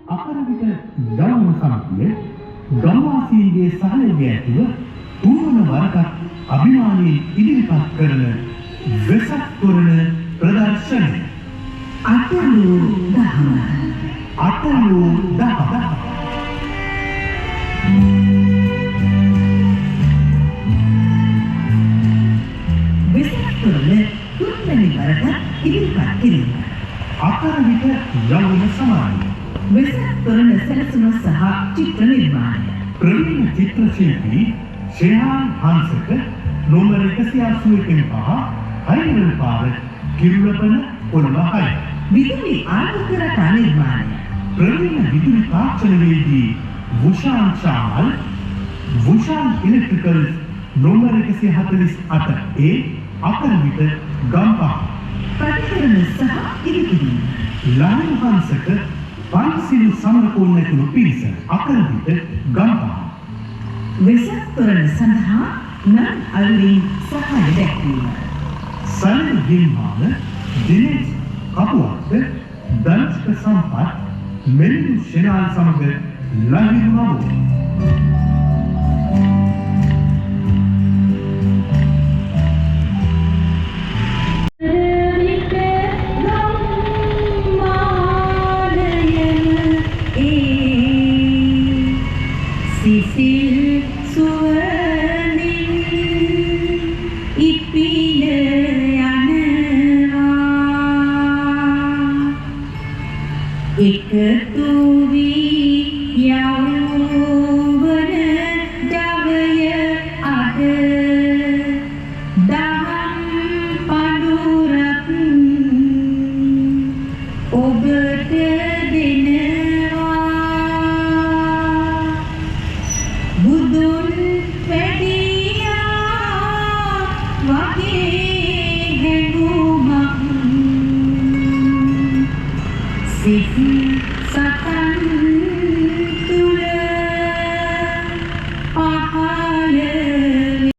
අපරවිට යවුන සමිතිය ගම්වාසීන්ගේ සහයෝගය ඇතිව තුන්වන වරටත් අභිමානයෙන් ඉදිරිපත් කරන වෙසක් තොරණ ප්‍රදර්ශනය. අටලෝ දහම. වෙසක් තොරණ තුන්වැනි වරටත් ඉදිරිපත් කිරීම. අපරවිට යවුන සමානය. වෙසක් තොරණ සැලසුම සහ චිත්‍ර නිර්මාණය. ප්‍රවීණ චිත්‍ර ශිල්පී ශ්‍රේයාන් හංසක නෝමර 185 හයිවල් පාර කිරුළපන පොළොව 6. විදුලි ආලෝක රටා නිර්මාණය. ප්‍රවීණ විදුලි තාක්ෂණවේදී වුෂාන් ශාමල් වුෂාන් ඉලෙක්ට්‍රිකල්ස් නෝමර 148A අපරවිට ගම්පහ. ප්‍රතිකරණ සහ ඉදිකිරීම. ලාල් හංසක පන්සිල් සමරකෝන් නැතුණු පිරිස අපරවිට ගම්පහ. වෙසක් තොරණ සඳහා නම් අලුරින් සහාය දැක්වීම. සල් හිම්මාන දිනේෂ් කපුවත්ත දංශක සම්පත් මෙලින් ශෙනාල් සමග ලහිරුවෝ. Sit